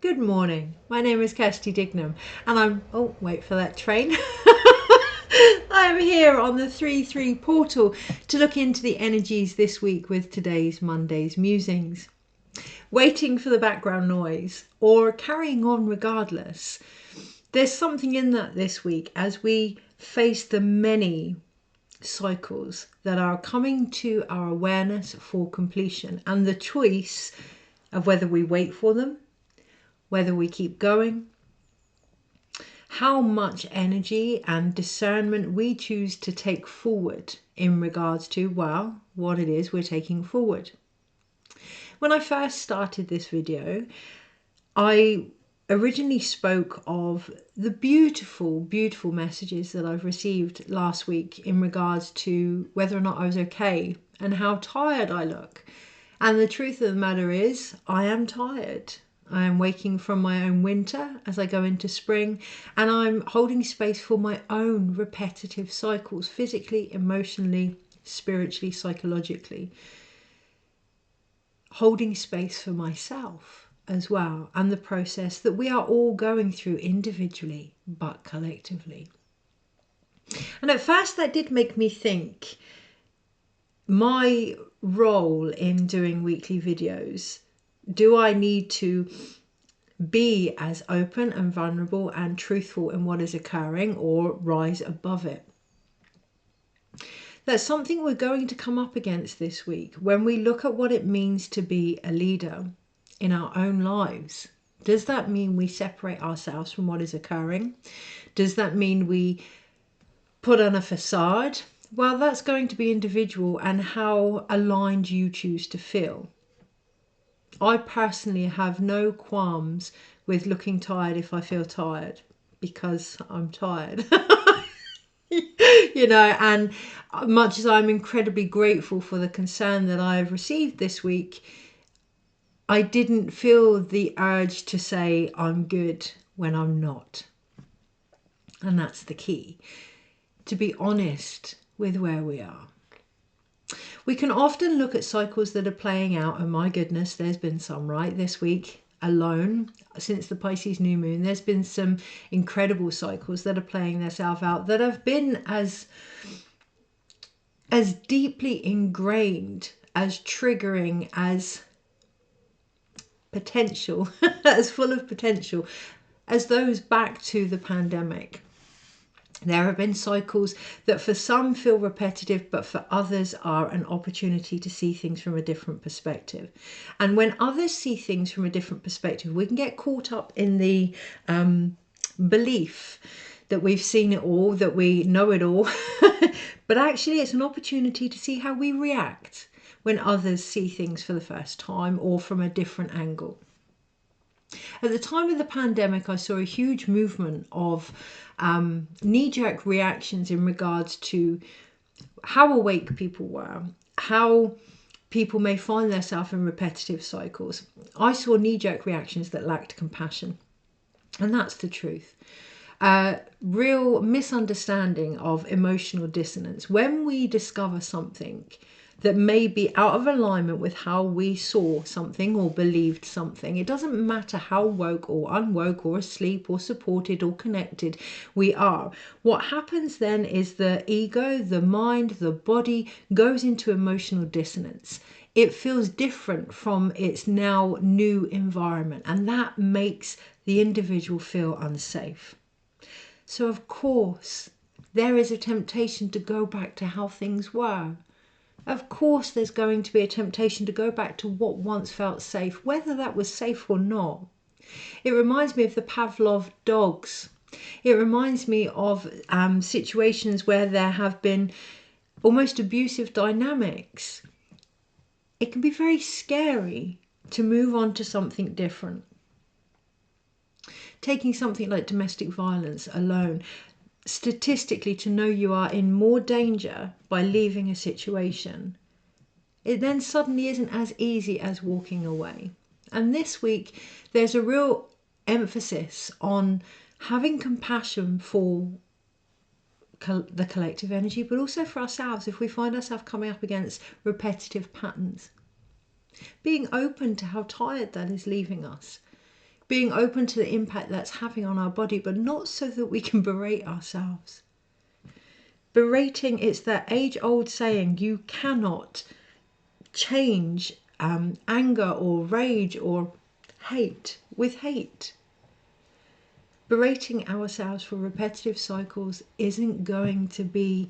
Good morning. My name is Kirsty Dignam and oh, wait for that train. I am here on the 3-3 portal to look into the energies this week with today's Monday's Musings. Waiting for the background noise or carrying on regardless. There's something in that this week as we face the many cycles that are coming to our awareness for completion and the choice of whether we wait for them, whether we keep going, how much energy and discernment we choose to take forward in regards to, well, what it is we're taking forward. When I first started this video, I originally spoke of the beautiful, beautiful messages that I've received last week in regards to whether or not I was okay and how tired I look. And the truth of the matter is, I am tired. I am waking from my own winter as I go into spring, and I'm holding space for my own repetitive cycles, physically, emotionally, spiritually, psychologically. Holding space for myself as well, and the process that we are all going through individually, but collectively. And at first that did make me think, my role in doing weekly videos, do I need to be as open and vulnerable and truthful in what is occurring or rise above it? That's something we're going to come up against this week when we look at what it means to be a leader in our own lives. Does that mean we separate ourselves from what is occurring? Does that mean we put on a facade? Well, that's going to be individual and how aligned you choose to feel. I personally have no qualms with looking tired if I feel tired, because I'm tired. You know, and much as I'm incredibly grateful for the concern that I've received this week, I didn't feel the urge to say I'm good when I'm not. And that's the key, to be honest with where we are. We can often look at cycles that are playing out, and my goodness, there's been some right this week alone. Since the Pisces new moon, there's been some incredible cycles that are playing themselves out that have been as deeply ingrained, as triggering, as potential, as full of potential as those back to the pandemic. There have been cycles that for some feel repetitive, but for others are an opportunity to see things from a different perspective. And when others see things from a different perspective, we can get caught up in the belief that we've seen it all, that we know it all. But actually, it's an opportunity to see how we react when others see things for the first time or from a different angle. At the time of the pandemic, I saw a huge movement of knee-jerk reactions in regards to how awake people were, how people may find themselves in repetitive cycles. I saw knee-jerk reactions that lacked compassion, and that's the truth. Real misunderstanding of emotional dissonance. When we discover something that may be out of alignment with how we saw something or believed something, it doesn't matter how woke or unwoke or asleep or supported or connected we are. What happens then is the ego, the mind, the body goes into emotional dissonance. It feels different from its now new environment, and that makes the individual feel unsafe. So of course, there is a temptation to go back to how things were. Of course, there's going to be a temptation to go back to what once felt safe, whether that was safe or not. It reminds me of the Pavlov dogs. It reminds me of situations where there have been almost abusive dynamics. It can be very scary to move on to something different. Taking something like domestic violence alone, statistically, to know you are in more danger by leaving a situation, it then suddenly isn't as easy as walking away. And this week there's a real emphasis on having compassion for the collective energy, but also for ourselves if we find ourselves coming up against repetitive patterns. Being open to how tired that is leaving us. being open to the impact that's having on our body, but not so that we can berate ourselves. Berating, it's that age-old saying, you cannot change anger or rage or hate with hate. Berating ourselves for repetitive cycles isn't going to be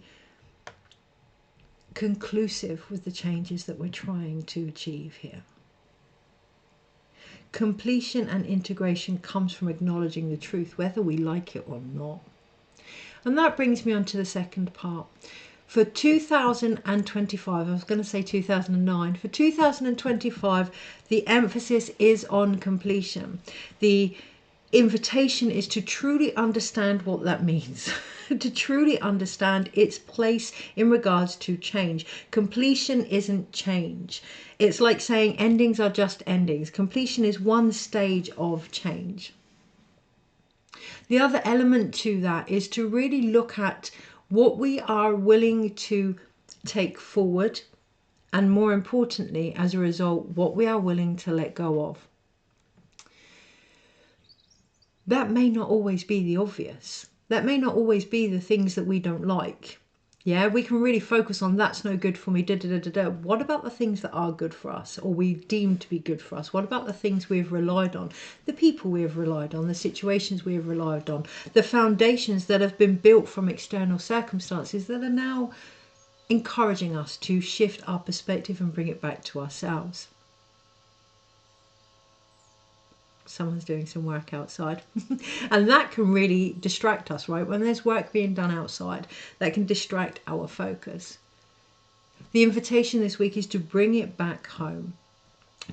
conclusive with the changes that we're trying to achieve here. Completion and integration comes from acknowledging the truth, whether we like it or not. And that brings me on to the second part. For 2025, I was going to say 2009, for 2025, the emphasis is on completion. The invitation is to truly understand what that means, to truly understand its place in regards to change. Completion isn't change. It's like saying endings are just endings. Completion is one stage of change. The other element to that is to really look at what we are willing to take forward, and more importantly, as a result, what we are willing to let go of. That may not always be the obvious. That may not always be the things that we don't like. Yeah, we can really focus on that's no good for me, da da da da da. What about the things that are good for us, or we deem to be good for us? What about the things we've relied on, the people we have relied on, the situations we have relied on, the foundations that have been built from external circumstances that are now encouraging us to shift our perspective and bring it back to ourselves? Someone's doing some work outside and that can really distract us, right? When there's work being done outside, that can distract our focus. The invitation this week is to bring it back home,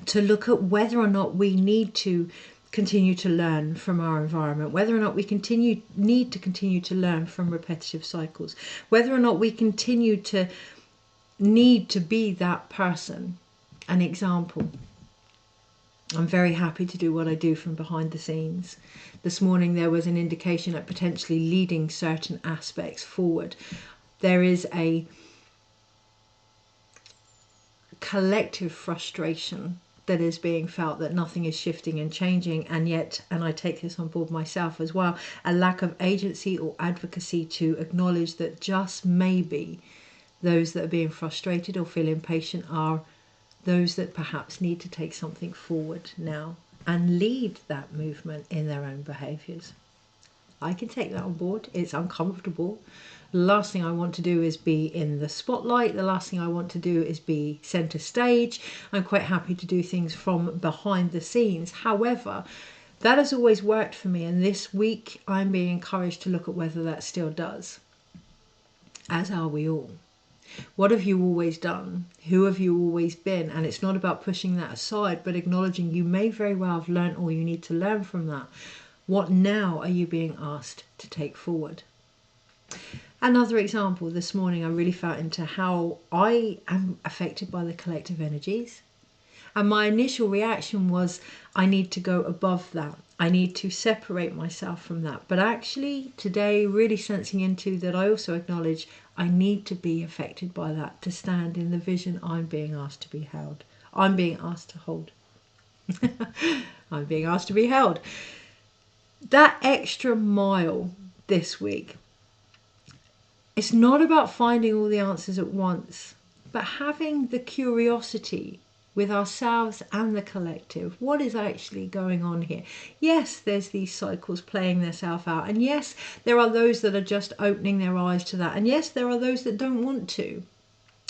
to look at whether or not we need to continue to learn from our environment, whether or not we need to continue to learn from repetitive cycles, whether or not we continue to need to be that person. An example: I'm very happy to do what I do from behind the scenes. This morning there was an indication at potentially leading certain aspects forward. There is a collective frustration that is being felt that nothing is shifting and changing, and yet, and I take this on board myself as well, a lack of agency or advocacy to acknowledge that just maybe those that are being frustrated or feel impatient are those that perhaps need to take something forward now and lead that movement in their own behaviours. I can take that on board. It's uncomfortable. The last thing I want to do is be in the spotlight. The last thing I want to do is be centre stage. I'm quite happy to do things from behind the scenes. However, that has always worked for me, and this week I'm being encouraged to look at whether that still does. As are we all. What have you always done? Who have you always been? And it's not about pushing that aside, but acknowledging you may very well have learned all you need to learn from that. What now are you being asked to take forward? Another example, this morning I really felt into how I am affected by the collective energies. And my initial reaction was, I need to go above that. I need to separate myself from that. But actually today, really sensing into that, I also acknowledge I need to be affected by that to stand in the vision I'm being asked to be held. I'm being asked to hold. I'm being asked to be held. That extra mile this week, it's not about finding all the answers at once, but having the curiosity with ourselves and the collective. What is actually going on here? Yes, there's these cycles playing themselves out. And yes, there are those that are just opening their eyes to that. And yes, there are those that don't want to.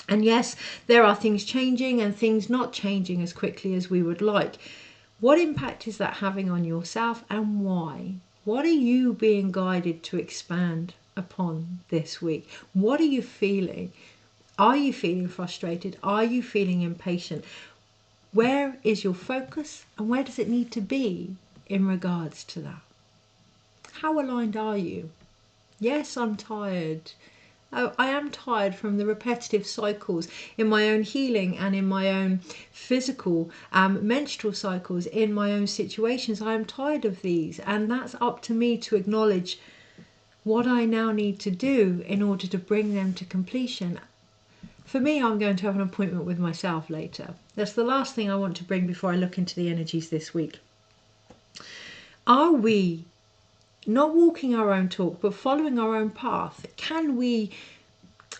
And yes, there are things changing and things not changing as quickly as we would like. What impact is that having on yourself, and why? What are you being guided to expand upon this week? What are you feeling? Are you feeling frustrated? Are you feeling impatient? Where is your focus, and where does it need to be in regards to that? How aligned are you? Yes, I'm tired. Oh, I am tired from the repetitive cycles in my own healing and in my own physical menstrual cycles, in my own situations. I am tired of these, and that's up to me to acknowledge what I now need to do in order to bring them to completion. For me, I'm going to have an appointment with myself later. That's the last thing I want to bring before I look into the energies this week. Are we not walking our own talk, but following our own path? Can we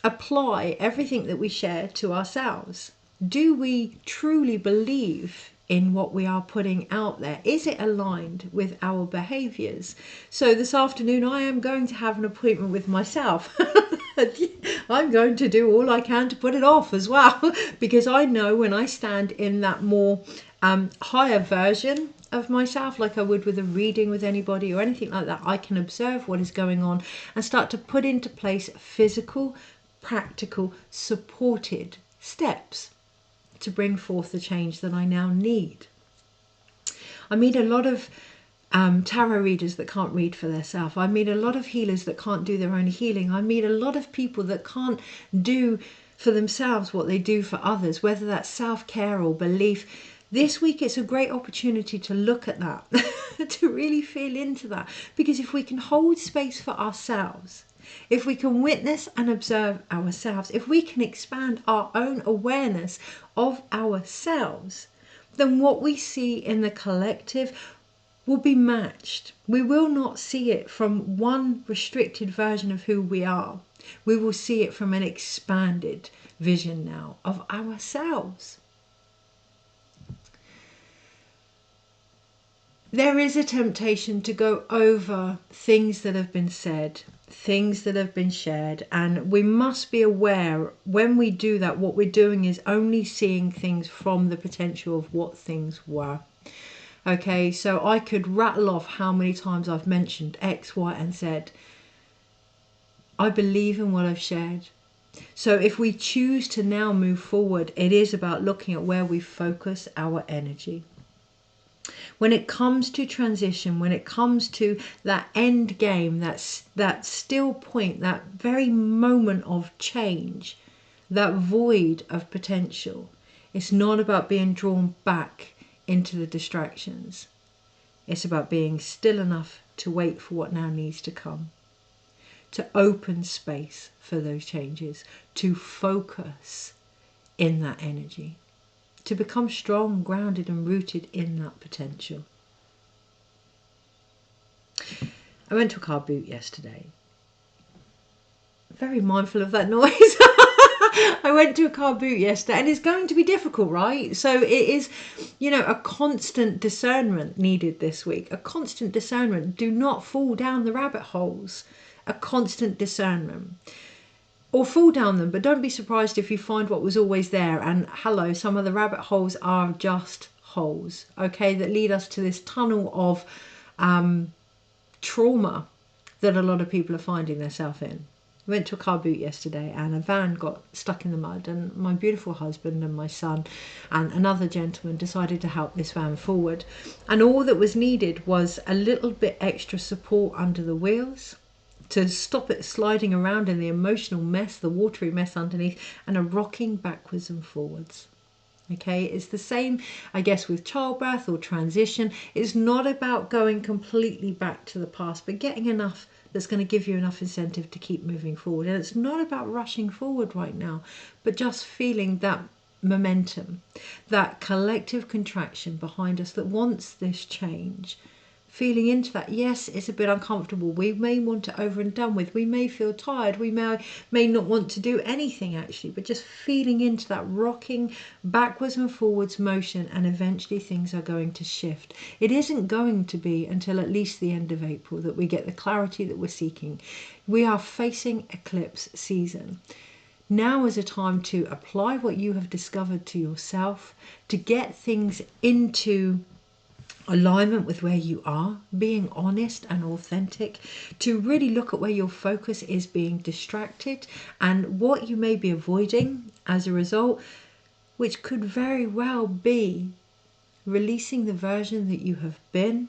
apply everything that we share to ourselves? Do we truly believe in what we are putting out there? Is it aligned with our behaviors? So this afternoon I am going to have an appointment with myself. I'm going to do all I can to put it off as well, because I know when I stand in that more higher version of myself, like I would with a reading with anybody or anything like that, I can observe what is going on and start to put into place physical, practical, supported steps to bring forth the change that I now need. I meet a lot of tarot readers that can't read for themselves. I meet a lot of healers that can't do their own healing. I meet a lot of people that can't do for themselves what they do for others, whether that's self-care or belief. This week it's a great opportunity to look at that, to really feel into that. Because if we can hold space for ourselves, if we can witness and observe ourselves, if we can expand our own awareness of ourselves, then what we see in the collective will be matched. We will not see it from one restricted version of who we are. We will see it from an expanded vision now of ourselves. There is a temptation to go over things that have been said, things that have been shared, and we must be aware when we do that, what we're doing is only seeing things from the potential of what things were. Okay, so I could rattle off how many times I've mentioned X, Y, and Z. I believe in what I've shared. So if we choose to now move forward, it is about looking at where we focus our energy. When it comes to transition, when it comes to that end game, that still point, that very moment of change, that void of potential, it's not about being drawn back into the distractions. It's about being still enough to wait for what now needs to come, to open space for those changes, to focus in that energy, to become strong, grounded and rooted in that potential. I went to a car boot yesterday. Very mindful of that noise. I went to a car boot yesterday, and it's going to be difficult, right? So it is, a constant discernment needed this week. A constant discernment. Do not fall down the rabbit holes. A constant discernment. Or fall down them, but don't be surprised if you find what was always there. And hello, some of the rabbit holes are just holes, okay, that lead us to this tunnel of trauma that a lot of people are finding themselves in. I went to a car boot yesterday and a van got stuck in the mud, and my beautiful husband and my son and another gentleman decided to help this van forward, and all that was needed was a little bit extra support under the wheels to stop it sliding around in the emotional mess, the watery mess underneath, and a rocking backwards and forwards. Okay, it's the same, I guess, with childbirth or transition. It's not about going completely back to the past, but getting enough that's going to give you enough incentive to keep moving forward. And it's not about rushing forward right now, but just feeling that momentum, that collective contraction behind us that wants this change. Feeling into that. Yes, it's a bit uncomfortable. We may want it over and done with. We may feel tired. We may not want to do anything actually, but just feeling into that rocking backwards and forwards motion, and eventually things are going to shift. It isn't going to be until at least the end of April that we get the clarity that we're seeking. We are facing eclipse season. Now is a time to apply what you have discovered to yourself, to get things into alignment with where you are, being honest and authentic, to really look at where your focus is being distracted and what you may be avoiding as a result, which could very well be releasing the version that you have been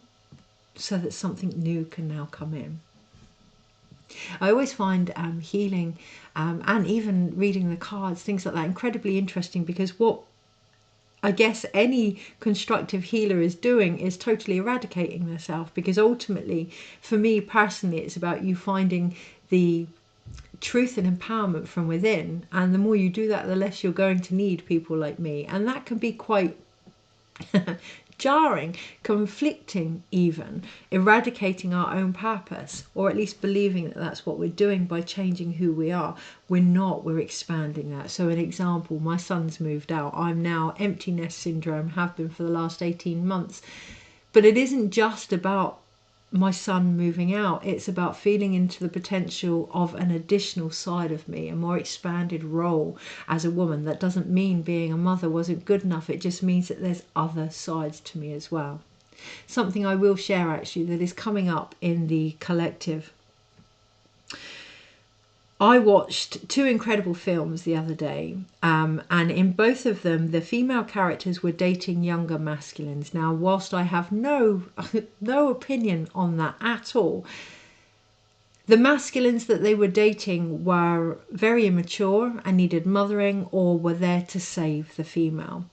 so that something new can now come in. I always find healing and even reading the cards, things like that, incredibly interesting, because what I guess any constructive healer is doing is totally eradicating themselves, because ultimately, for me personally, it's about you finding the truth and empowerment from within. And the more you do that, the less you're going to need people like me. And that can be quite jarring, conflicting even, eradicating our own purpose, or at least believing that that's what we're doing by changing who we are. We're not, we're expanding that. So an example, my son's moved out. I'm now empty nest syndrome, have been for the last 18 months. But it isn't just about my son moving out. It's about feeling into the potential of an additional side of me, a more expanded role as a woman. That doesn't mean being a mother wasn't good enough. It just means that there's other sides to me as well. Something I will share actually that is coming up in the collective. I watched two incredible films the other day, and in both of them the female characters were dating younger masculines. Now, whilst I have no opinion on that at all, the masculines that they were dating were very immature and needed mothering, or were there to save the female.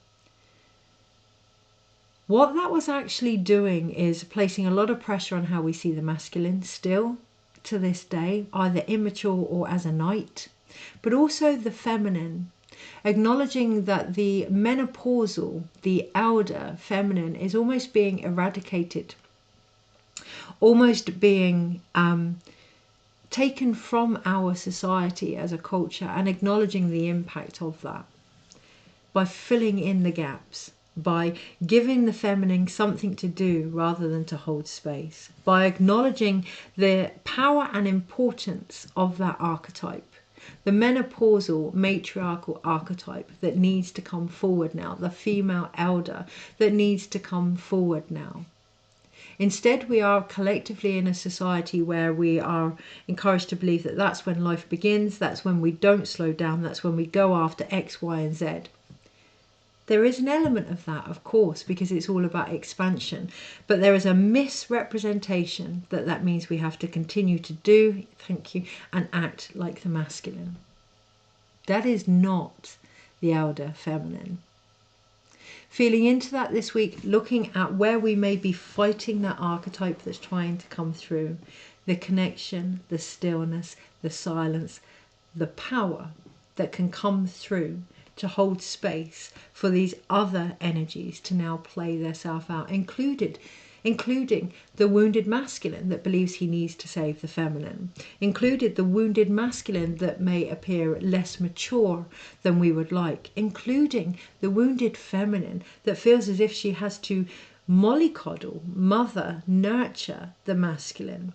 What that was actually doing is placing a lot of pressure on how we see the masculine still to this day, either immature or as a knight, but also the feminine, acknowledging that the menopausal, the elder feminine, is almost being eradicated, almost being taken from our society as a culture, and acknowledging the impact of that by filling in the gaps, by giving the feminine something to do rather than to hold space, by acknowledging the power and importance of that archetype, the menopausal matriarchal archetype that needs to come forward now, the female elder that needs to come forward now. Instead, we are collectively in a society where we are encouraged to believe that that's when life begins, that's when we don't slow down, that's when we go after X, Y, and Z. There is an element of that, of course, because it's all about expansion. But there is a misrepresentation that means we have to continue to do, thank you, and act like the masculine. That is not the elder feminine. Feeling into that this week, looking at where we may be fighting that archetype that's trying to come through, the connection, the stillness, the silence, the power that can come through to hold space for these other energies to now play themselves out, including the wounded masculine that believes he needs to save the feminine, included the wounded masculine that may appear less mature than we would like, including the wounded feminine that feels as if she has to mollycoddle, mother, nurture the masculine.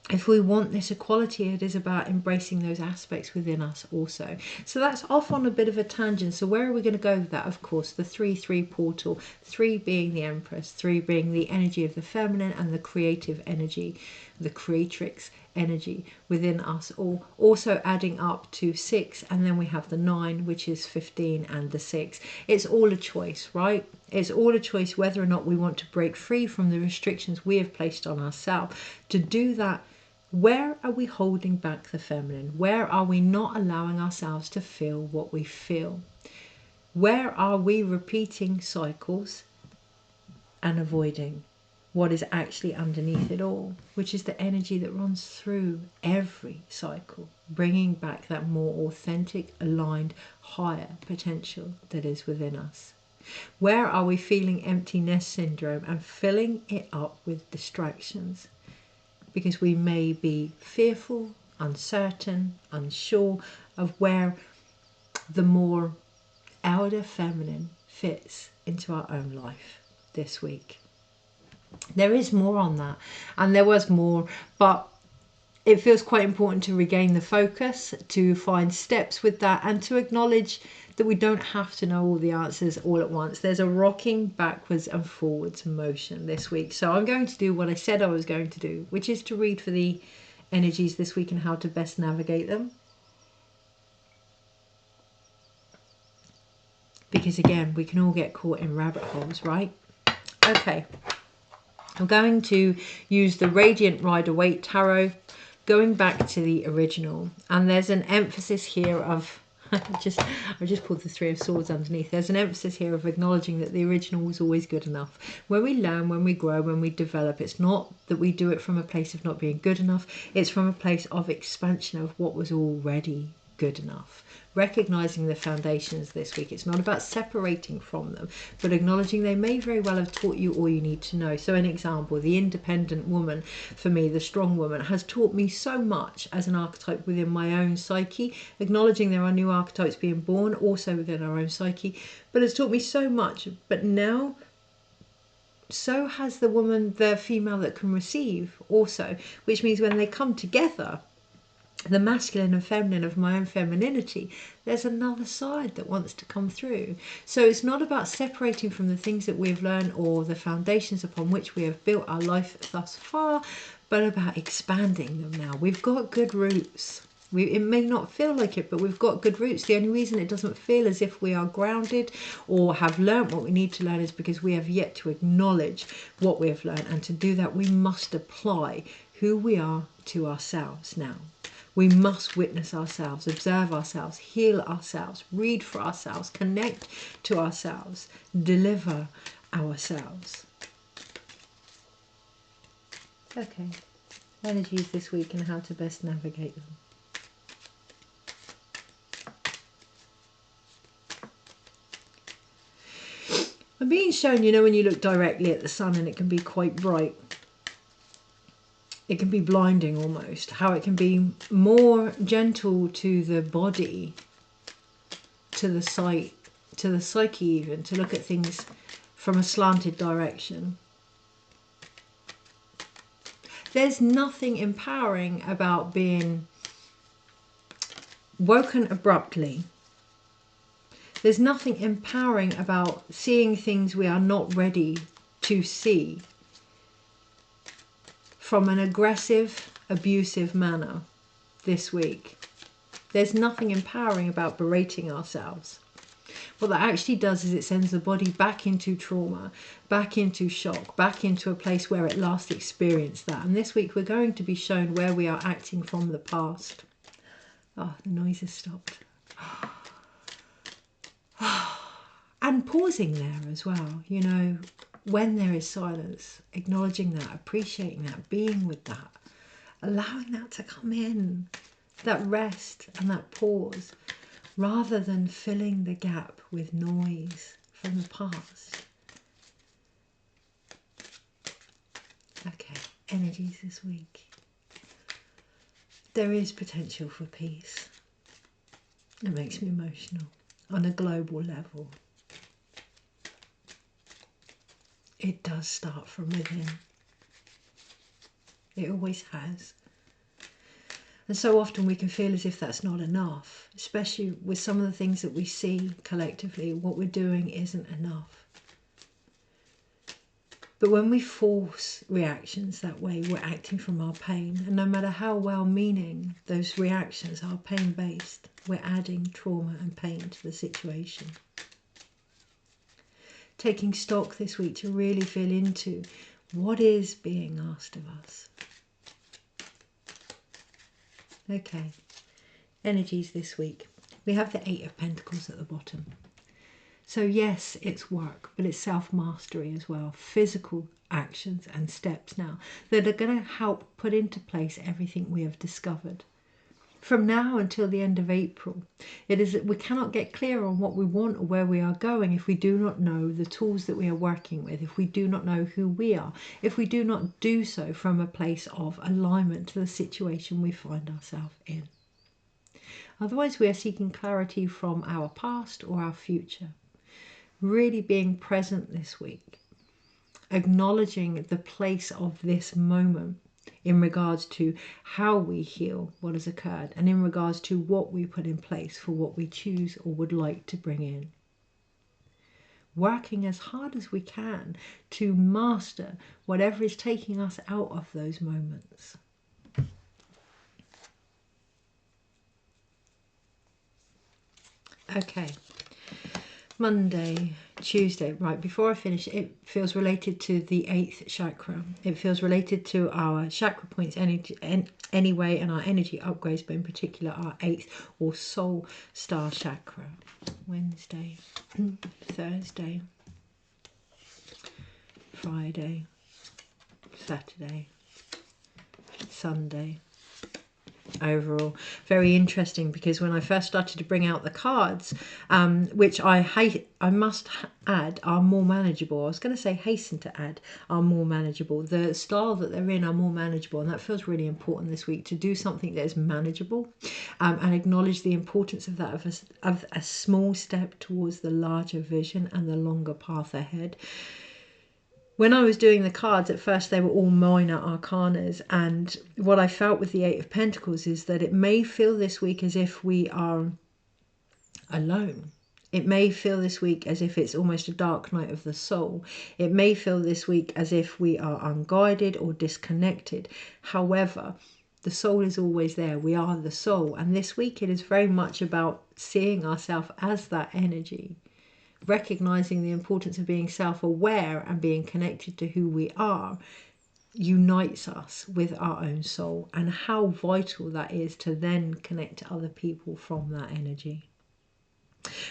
If we want this equality, it is about embracing those aspects within us also. So that's off on a bit of a tangent. So where are we going to go with that? Of course, the 3-3 portal, 3 being the Empress, 3 being the energy of the feminine and the creative energy, the creatrix energy within us all, also adding up to 6, and then we have the 9, which is 15, and the 6. It's all a choice, right? It's all a choice whether or not we want to break free from the restrictions we have placed on ourselves. To do that, where are we holding back the feminine? Where are we not allowing ourselves to feel what we feel? Where are we repeating cycles and avoiding what is actually underneath it all, which is the energy that runs through every cycle, bringing back that more authentic, aligned, higher potential that is within us? Where are we feeling empty nest syndrome and filling it up with distractions? Because we may be fearful, uncertain, unsure of where the more elder feminine fits into our own life this week. There is more on that, and there was more, but it feels quite important to regain the focus, to find steps with that, and to acknowledge that we don't have to know all the answers all at once. There's a rocking backwards and forwards motion this week. So I'm going to do what I said I was going to do, which is to read for the energies this week and how to best navigate them. Because again, we can all get caught in rabbit holes, right? Okay. I'm going to use the Radiant Rider-Waite Tarot, going back to the original. And there's an emphasis here of... I just pulled the 3 of Swords underneath. There's an emphasis here of acknowledging that the original was always good enough. When we learn, when we grow, when we develop, it's not that we do it from a place of not being good enough. It's from a place of expansion of what was already good enough. Recognizing the foundations this week. It's not about separating from them, but acknowledging they may very well have taught you all you need to know. So an example, the independent woman, for me, the strong woman, has taught me so much as an archetype within my own psyche. Acknowledging there are new archetypes being born also within our own psyche, but it's taught me so much. But now, so has the woman, the female that can receive also, which means when they come together, the masculine and feminine of my own femininity, there's another side that wants to come through. So it's not about separating from the things that we've learned or the foundations upon which we have built our life thus far, but about expanding them now. We've got good roots. It may not feel like it, but we've got good roots. The only reason it doesn't feel as if we are grounded or have learnt what we need to learn is because we have yet to acknowledge what we have learned. And to do that, we must apply who we are to ourselves now. We must witness ourselves, observe ourselves, heal ourselves, read for ourselves, connect to ourselves, deliver ourselves. Okay, energies this week and how to best navigate them. I'm being shown, you know, when you look directly at the sun and it can be quite bright. It can be blinding almost, how it can be more gentle to the body, to the sight, to the psyche even, to look at things from a slanted direction. There's nothing empowering about being woken abruptly. There's nothing empowering about seeing things we are not ready to see from an aggressive, abusive manner this week. There's nothing empowering about berating ourselves. What that actually does is it sends the body back into trauma, back into shock, back into a place where it last experienced that. And this week we're going to be shown where we are acting from the past. Oh, the noise has stopped. And pausing there as well, you know, when there is silence, acknowledging that, appreciating that, being with that, allowing that to come in, that rest and that pause, rather than filling the gap with noise from the past. Okay, energies this week. There is potential for peace. It makes me emotional on a global level. It does start from within. It always has. And so often we can feel as if that's not enough, especially with some of the things that we see collectively. What we're doing isn't enough. But when we force reactions that way, we're acting from our pain. And no matter how well-meaning those reactions are pain-based, we're adding trauma and pain to the situation. Taking stock this week to really feel into what is being asked of us. Okay, energies this week. We have the 8 of Pentacles at the bottom. So yes, it's work, but it's self-mastery as well. Physical actions and steps now that are going to help put into place everything we have discovered. From now until the end of April, it is that we cannot get clear on what we want or where we are going if we do not know the tools that we are working with, if we do not know who we are, if we do not do so from a place of alignment to the situation we find ourselves in. Otherwise, we are seeking clarity from our past or our future. Really being present this week, acknowledging the place of this moment in regards to how we heal what has occurred and in regards to what we put in place for what we choose or would like to bring in. Working as hard as we can to master whatever is taking us out of those moments. Okay. Monday, Tuesday, right, before I finish, it feels related to the 8th chakra. It feels related to our chakra points anyway, and our energy upgrades, but in particular our 8th or soul star chakra. Wednesday, Thursday, Friday, Saturday, Sunday, overall. Very interesting, because when I first started to bring out the cards, which I must add are more manageable. I was going to say hasten to add are more manageable. The style that they're in are more manageable, and that feels really important this week, to do something that is manageable, and acknowledge the importance of that, of a small step towards the larger vision and the longer path ahead. When I was doing the cards, at first they were all minor arcanas, and what I felt with the Eight of Pentacles is that it may feel this week as if we are alone. It may feel this week as if it's almost a dark night of the soul. It may feel this week as if we are unguided or disconnected. However, the soul is always there. We are the soul. And this week it is very much about seeing ourselves as that energy. Recognizing the importance of being self-aware and being connected to who we are unites us with our own soul, and how vital that is to then connect to other people from that energy.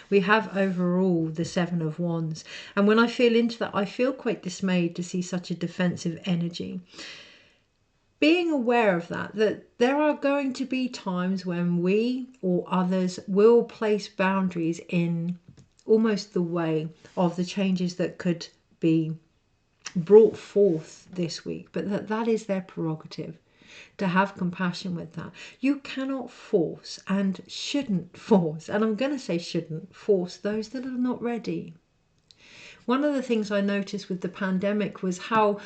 We have overall the Seven of Wands, and when I feel into that, I feel quite dismayed to see such a defensive energy. Being aware of that there are going to be times when we or others will place boundaries in almost the way of the changes that could be brought forth this week, but that is their prerogative, to have compassion with that. You cannot force, and shouldn't force, and I'm going to say shouldn't force, those that are not ready. One of the things I noticed with the pandemic was how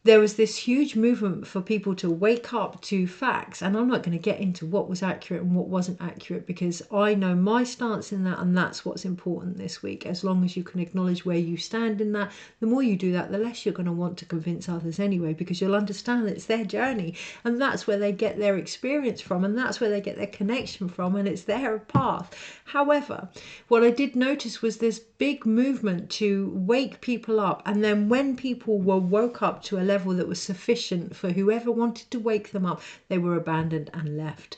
there was this huge movement for people to wake up to facts. And I'm not going to get into what was accurate and what wasn't accurate, because I know my stance in that, and that's what's important this week. As long as you can acknowledge where you stand in that, the more you do that, the less you're going to want to convince others anyway, because you'll understand that it's their journey, and that's where they get their experience from, and that's where they get their connection from, and it's their path. However, what I did notice was this big movement to wake people up, and then when people were woke up to a level that was sufficient for whoever wanted to wake them up, they were abandoned and left.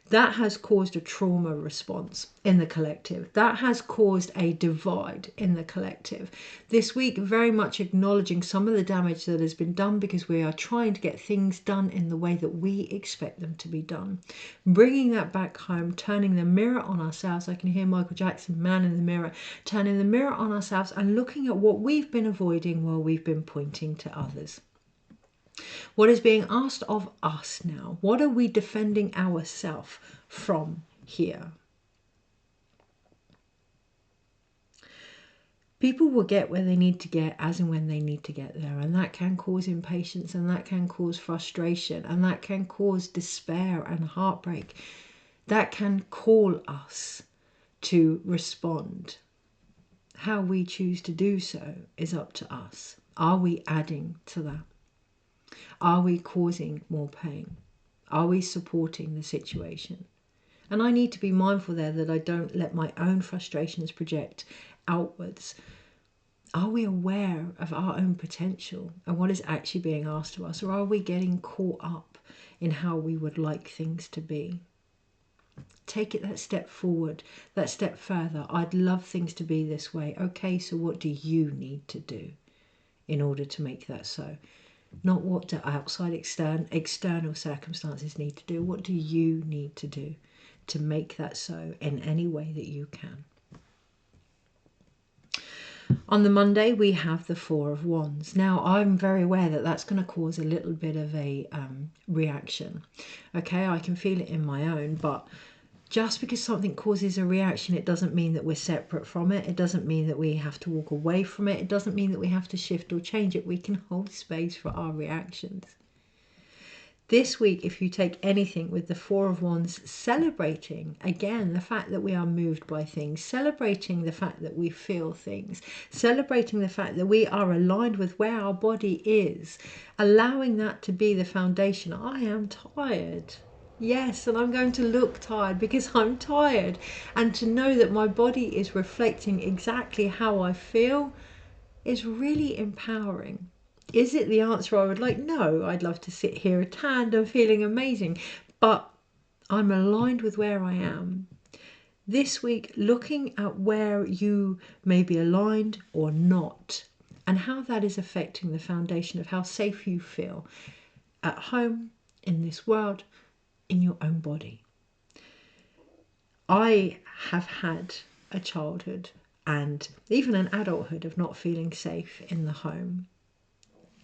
That has caused a trauma response in the collective. That has caused a divide in the collective. This week, very much acknowledging some of the damage that has been done, because we are trying to get things done in the way that we expect them to be done. Bringing that back home, turning the mirror on ourselves. I can hear Michael Jackson, Man in the Mirror. Turning the mirror on ourselves and looking at what we've been avoiding while we've been pointing to others. What is being asked of us now? What are we defending ourselves from here? People will get where they need to get as and when they need to get there, and that can cause impatience, and that can cause frustration, and that can cause despair and heartbreak. That can call us to respond. How we choose to do so is up to us. Are we adding to that? Are we causing more pain? Are we supporting the situation? And I need to be mindful there that I don't let my own frustrations project outwards. Are we aware of our own potential and what is actually being asked of us? Or are we getting caught up in how we would like things to be? Take it that step forward, that step further. I'd love things to be this way. Okay, so what do you need to do in order to make that so? Not what do outside external circumstances need to do. What do you need to do to make that so in any way that you can? On the Monday, we have the Four of Wands. Now, I'm very aware that that's going to cause a little bit of a reaction. Okay, I can feel it in my own, but just because something causes a reaction, it doesn't mean that we're separate from it. It doesn't mean that we have to walk away from it. It doesn't mean that we have to shift or change it. We can hold space for our reactions. This week, if you take anything with the Four of Wands, celebrating, again, the fact that we are moved by things, celebrating the fact that we feel things, celebrating the fact that we are aligned with where our body is, allowing that to be the foundation. I am tired. Yes, and I'm going to look tired because I'm tired. And to know that my body is reflecting exactly how I feel is really empowering. Is it the answer I would like? No, I'd love to sit here tanned and feeling amazing, but I'm aligned with where I am. This week, looking at where you may be aligned or not, and how that is affecting the foundation of how safe you feel at home, in this world, in your own body. I have had a childhood and even an adulthood of not feeling safe in the home.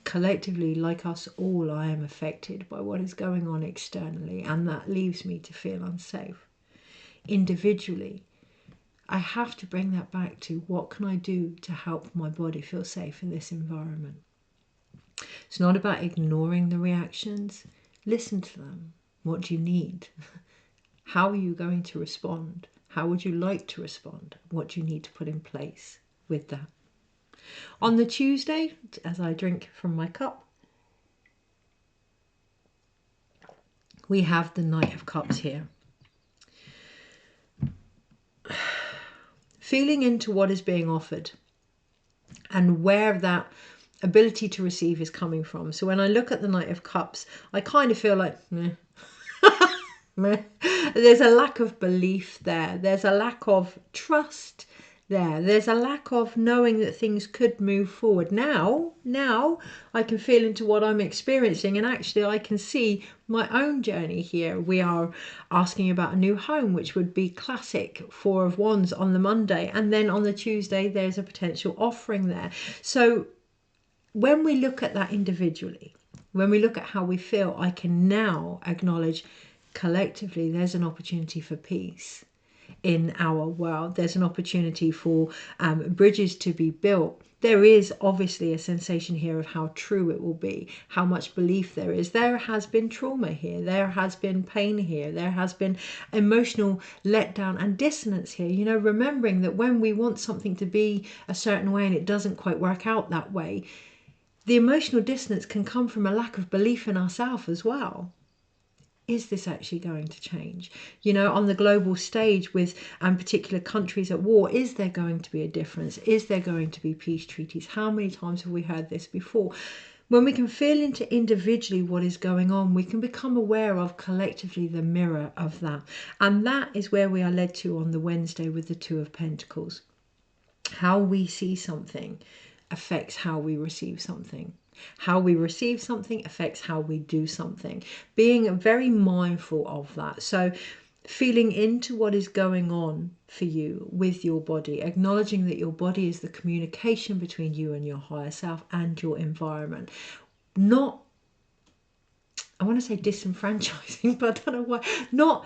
Collectively, like us all, I am affected by what is going on externally, and that leaves me to feel unsafe. Individually, I have to bring that back to what can I do to help my body feel safe in this environment. It's not about ignoring the reactions. Listen to them. What do you need? How are you going to respond? How would you like to respond? What do you need to put in place with that? On the Tuesday, as I drink from my cup, we have the Knight of Cups here. Feeling into what is being offered and where that ability to receive is coming from. So when I look at the Knight of Cups, I kind of feel like, meh. Meh. There's a lack of belief there. There's a lack of trust there. There's a lack of knowing that things could move forward. Now I can feel into what I'm experiencing, and actually I can see my own journey here. We are asking about a new home, which would be classic Four of Wands on the Monday, and then on the Tuesday there's a potential offering there. So when we look at that individually, when we look at how we feel, I can now acknowledge collectively there's an opportunity for peace in our world. There's an opportunity for bridges to be built. There is obviously a sensation here of how true it will be, how much belief there is. There has been trauma here. There has been pain here. There has been emotional letdown and dissonance here. You know, remembering that when we want something to be a certain way and it doesn't quite work out that way, the emotional dissonance can come from a lack of belief in ourselves as well. Is this actually going to change? You know, on the global stage with particular countries at war, is there going to be a difference? Is there going to be peace treaties? How many times have we heard this before? When we can feel into individually what is going on, we can become aware of collectively the mirror of that. And that is where we are led to on the Wednesday with the Two of Pentacles. How we see something affects how we receive something. How we receive something affects how we do something. Being very mindful of that. So feeling into what is going on for you with your body, acknowledging that your body is the communication between you and your higher self and your environment. Not, I want to say disenfranchising, but I don't know why, not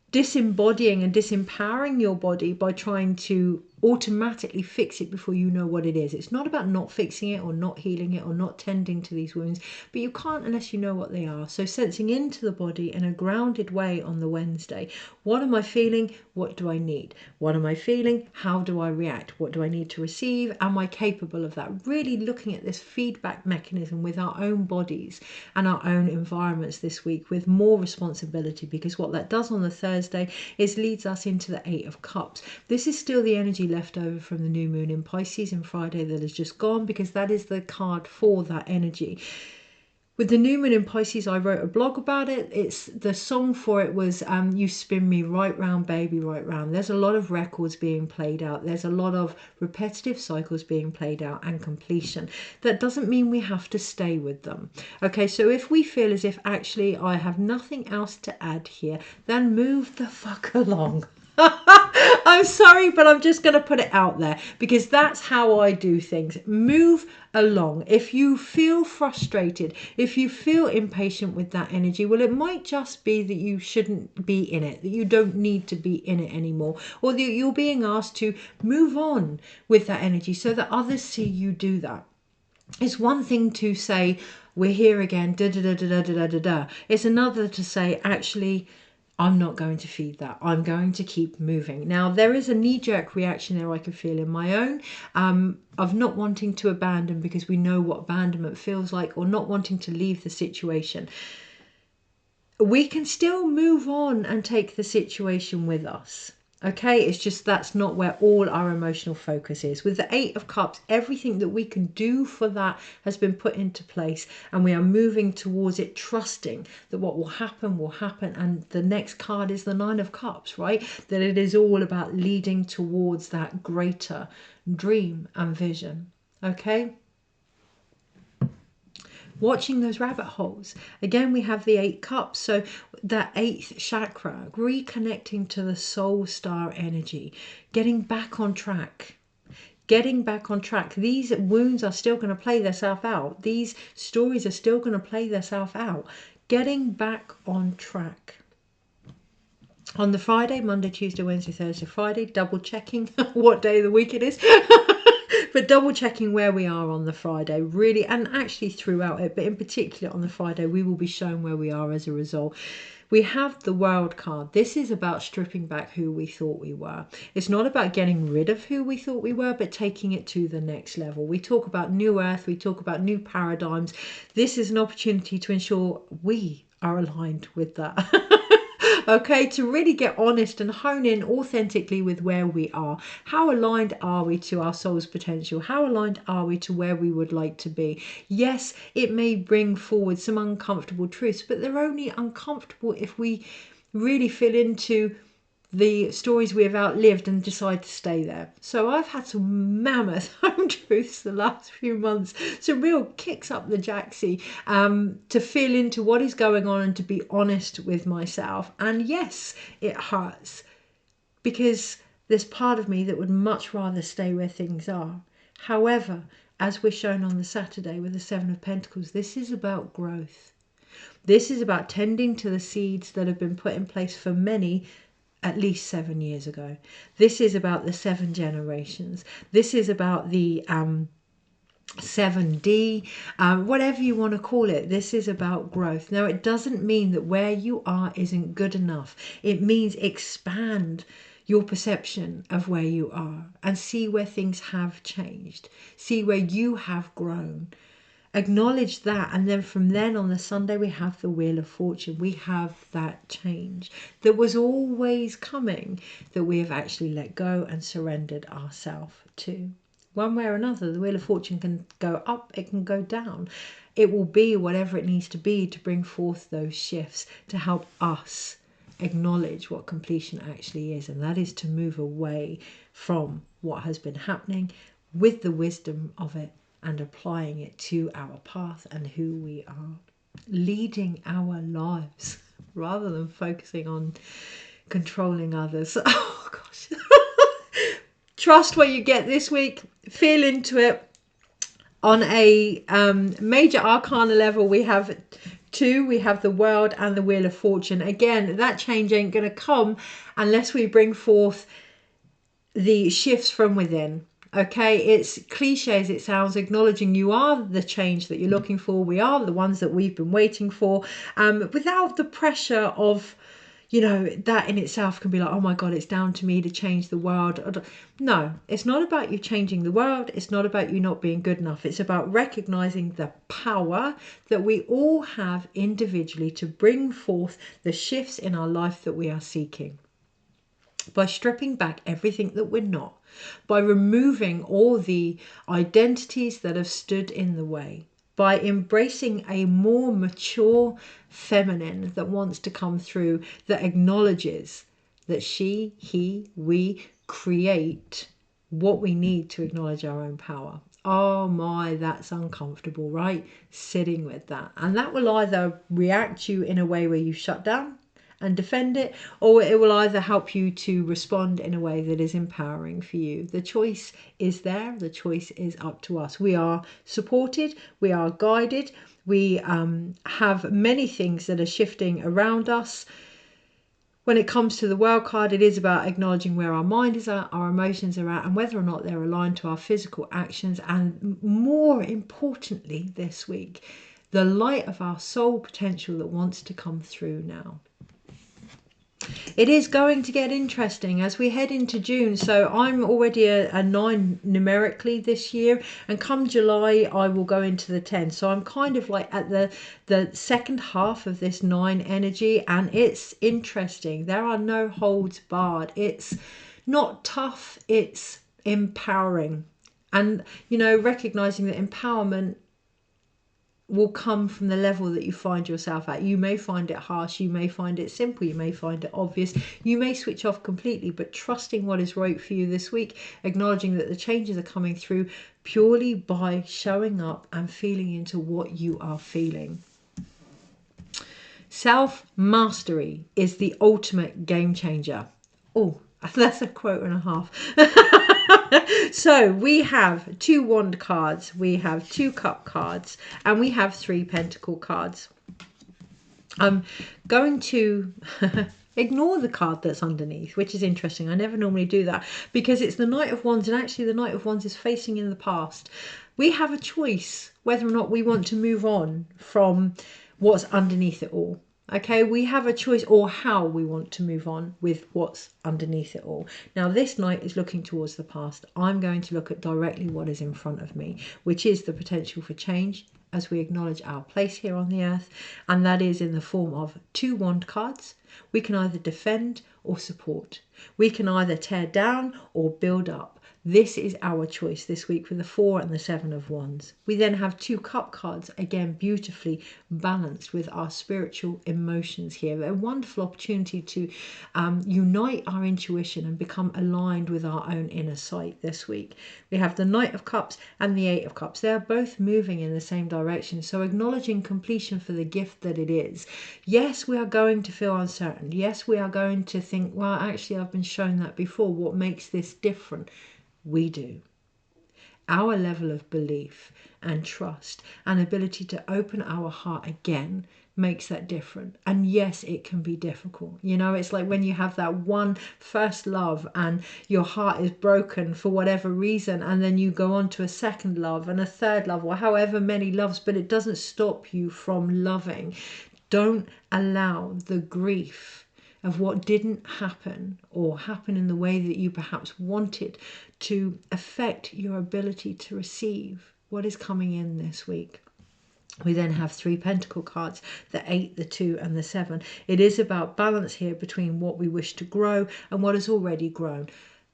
disembodying and disempowering your body by trying to automatically fix it before you know what it is. It's not about not fixing it or not healing it or not tending to these wounds, but you can't unless you know what they are. So sensing into the body in a grounded way on the Wednesday. What am I feeling? What do I need? What am I feeling? How do I react? What do I need to receive? Am I capable of that? Really looking at this feedback mechanism with our own bodies and our own environments this week with more responsibility, because what that does on the Thursday is leads us into the Eight of Cups. This is still the energy left over from the new moon in Pisces and Friday that has just gone, because that is the card for that energy. With the new moon in Pisces, I wrote a blog about it. It's the song for it was You Spin Me Right Round, Baby, Right Round. There's a lot of records being played out. There's a lot of repetitive cycles being played out and completion. That doesn't mean we have to stay with them. Okay, so if we feel as if actually I have nothing else to add here, then move the fuck along. I'm sorry, but I'm just going to put it out there because that's how I do things. Move along. If you feel frustrated, if you feel impatient with that energy, well, it might just be that you shouldn't be in it, that you don't need to be in it anymore, or that you're being asked to move on with that energy so that others see you do that. It's one thing to say, we're here again, da da da da da da da da. It's another to say, actually, I'm not going to feed that. I'm going to keep moving. Now, there is a knee-jerk reaction there I can feel in my own of not wanting to abandon because we know what abandonment feels like, or not wanting to leave the situation. We can still move on and take the situation with us. Okay, it's just that's not where all our emotional focus is. With the Eight of Cups, everything that we can do for that has been put into place, and we are moving towards it, trusting that what will happen will happen. And the next card is the Nine of Cups, right? That it is all about leading towards that greater dream and vision. Okay. watching those rabbit holes. Again, we have the 8 cups, so that 8th chakra, reconnecting to the soul star energy, getting back on track. Getting back on track. These wounds are still going to play themselves out. These stories are still going to play themselves out. Getting back on track. On the Friday, Monday, Tuesday, Wednesday, Thursday, Friday, double checking what day of the week it is. But double checking where we are on the Friday, really, and actually throughout it, but in particular on the Friday, we will be shown where we are as a result. We have the World card. This is about stripping back who we thought we were. It's not about getting rid of who we thought we were, but taking it to the next level. We talk about new earth, we talk about new paradigms. This is an opportunity to ensure we are aligned with that. Okay, to really get honest and hone in authentically with where we are. How aligned are we to our soul's potential? How aligned are we to where we would like to be? Yes, it may bring forward some uncomfortable truths, but they're only uncomfortable if we really feel into the stories we have outlived and decide to stay there. So I've had some mammoth home truths the last few months, some real kicks up the jacksie, to feel into what is going on and to be honest with myself. And yes, it hurts, because there's part of me that would much rather stay where things are. However, as we're shown on the Saturday with the 7 of Pentacles, this is about growth. This is about tending to the seeds that have been put in place for many at least 7 years ago. This is about the 7 generations. This is about the 7D, whatever you want to call it. This is about growth. Now, it doesn't mean that where you are isn't good enough. It means expand your perception of where you are and see where things have changed. See where you have grown. Acknowledge that, and then from then on the Sunday we have the Wheel of Fortune. We have that change that was always coming, that we have actually let go and surrendered ourselves to. One way or another, the Wheel of Fortune can go up, it can go down. It will be whatever it needs to be to bring forth those shifts, to help us acknowledge what completion actually is, and that is to move away from what has been happening with the wisdom of it, and applying it to our path and who we are, leading our lives rather than focusing on controlling others. Oh gosh. Trust what you get this week. Feel into it. On a major arcana level, we have 2. We have the World and the Wheel of Fortune. Again, that change ain't going to come unless we bring forth the shifts from within. Okay, it's cliche as it sounds, acknowledging you are the change that you're looking for. We are the ones that we've been waiting for, without the pressure of, you know, that in itself can be like, oh my God, it's down to me to change the world. No, it's not about you changing the world. It's not about you not being good enough. It's about recognizing the power that we all have individually to bring forth the shifts in our life that we are seeking. By stripping back everything that we're not, by removing all the identities that have stood in the way, by embracing a more mature feminine that wants to come through, that acknowledges that she, he, we create what we need to acknowledge our own power. Oh my, that's uncomfortable, right? Sitting with that. And that will either react you in a way where you shut down and defend it, or it will either help you to respond in a way that is empowering for you. The choice is there. The choice is up to us. We are supported. We are guided. We have many things that are shifting around us. When it comes to the World card, it is about acknowledging where our mind is at, our emotions are at, and whether or not they're aligned to our physical actions. And more importantly this week, the light of our soul potential that wants to come through now. It is going to get interesting as we head into June. So I'm already a 9 numerically this year, and come July I will go into the 10. So I'm kind of like at the second half of this 9 energy, and it's interesting. There are no holds barred. It's not tough, it's empowering. And, you know, recognizing that empowerment will come from the level that you find yourself at. You may find it harsh, you may find it simple, you may find it obvious, you may switch off completely, but trusting what is right for you this week, acknowledging that the changes are coming through purely by showing up and feeling into what you are feeling. Self-mastery is the ultimate game changer. Oh, that's a quote and a half. So we have 2 wand cards, we have 2 cup cards, and we have 3 pentacle cards. I'm going to ignore the card that's underneath, which is interesting. I never normally do that because it's the Knight of Wands, and actually the Knight of Wands is facing in the past. We have a choice whether or not we want to move on from what's underneath it all. Okay, we have a choice, or how we want to move on with what's underneath it all. Now, this Knight is looking towards the past. I'm going to look at directly what is in front of me, which is the potential for change as we acknowledge our place here on the earth. And that is in the form of 2 wand cards. We can either defend or support. We can either tear down or build up. This is our choice this week with the 4 and the 7 of Wands. We then have 2 cup cards, again beautifully balanced with our spiritual emotions here. A wonderful opportunity to unite our intuition and become aligned with our own inner sight this week. We have the Knight of Cups and the 8 of Cups. They are both moving in the same direction, so acknowledging completion for the gift that it is. Yes, we are going to feel uncertain. Yes, we are going to think, well, actually I've been shown that before. What makes this different? We do. Our level of belief and trust and ability to open our heart again makes that different. And yes, it can be difficult. You know, it's like when you have that one first love and your heart is broken for whatever reason, and then you go on to a second love and a third love, or however many loves, but it doesn't stop you from loving. Don't allow the grief of what didn't happen or happen in the way that you perhaps wanted to affect your ability to receive what is coming in this week. We then have 3 pentacle cards, the 8, the 2 and the 7. It is about balance here between what we wish to grow and what has already grown.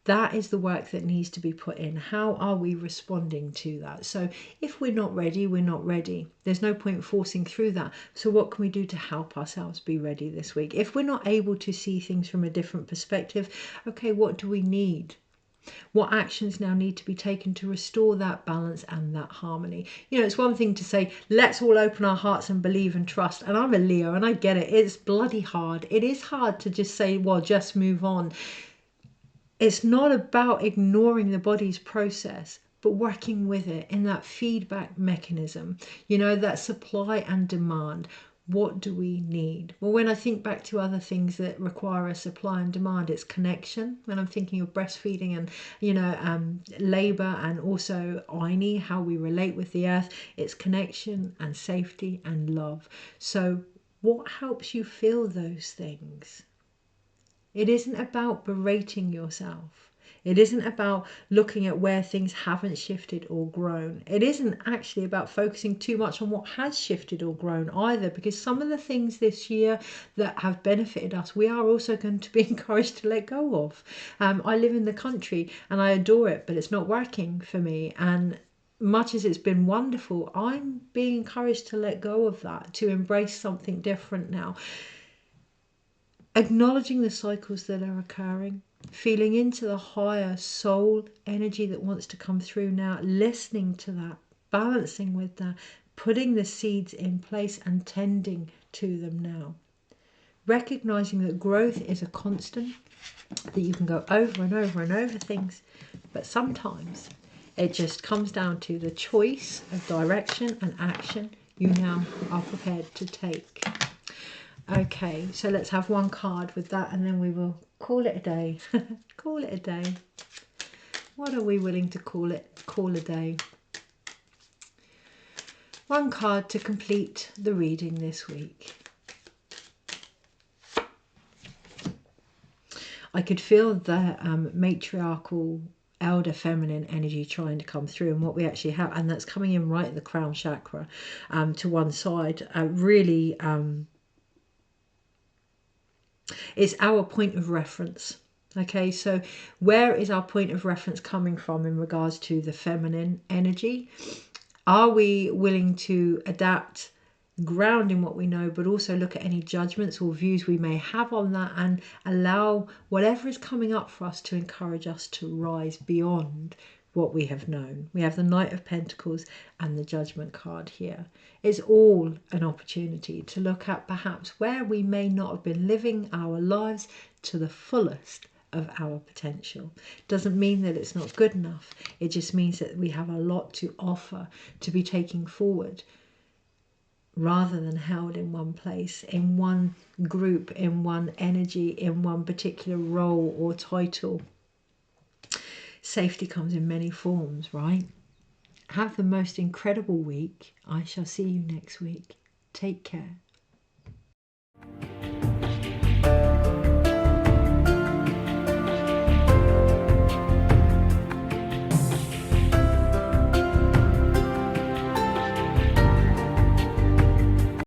That is the work that needs to be put in. How are we responding to that? So if we're not ready, we're not ready. There's no point forcing through that. So what can we do to help ourselves be ready this week? If we're not able to see things from a different perspective, okay, what do we need? What actions now need to be taken to restore that balance and that harmony? You know, it's one thing to say, let's all open our hearts and believe and trust. And I'm a Leo and I get it. It's bloody hard. It is hard to just say, well, just move on. It's not about ignoring the body's process, but working with it in that feedback mechanism, you know, that supply and demand. What do we need? Well, when I think back to other things that require a supply and demand, it's connection. When I'm thinking of breastfeeding and, you know, labor, and also Aini, how we relate with the earth, it's connection and safety and love. So what helps you feel those things? It isn't about berating yourself. It isn't about looking at where things haven't shifted or grown. It isn't actually about focusing too much on what has shifted or grown either, because some of the things this year that have benefited us, we are also going to be encouraged to let go of. I live in the country and I adore it, but it's not working for me. And much as it's been wonderful, I'm being encouraged to let go of that, to embrace something different now. Acknowledging the cycles that are occurring, feeling into the higher soul energy that wants to come through now, listening to that, balancing with that, putting the seeds in place and tending to them now. Recognizing that growth is a constant, that you can go over and over and over things, but sometimes it just comes down to the choice of direction and action you now are prepared to take. Okay, so let's have one card with that and then we will call it a day. Call it a day. What are we willing to call a day? One card to complete the reading this week. I could feel the matriarchal elder feminine energy trying to come through, and what we actually have, and that's coming in right at the crown chakra to one side, really it's our point of reference. Okay, so where is our point of reference coming from in regards to the feminine energy? Are we willing to adapt, ground in what we know, but also look at any judgments or views we may have on that and allow whatever is coming up for us to encourage us to rise beyond what we have known? We have the Knight of Pentacles and the Judgment card here. It's all an opportunity to look at perhaps where we may not have been living our lives to the fullest of our potential. Doesn't mean that it's not good enough. It just means that we have a lot to offer to be taking forward, rather than held in one place, in one group, in one energy, in one particular role or title. Safety comes in many forms, right? Have the most incredible week. I shall see you next week. Take care.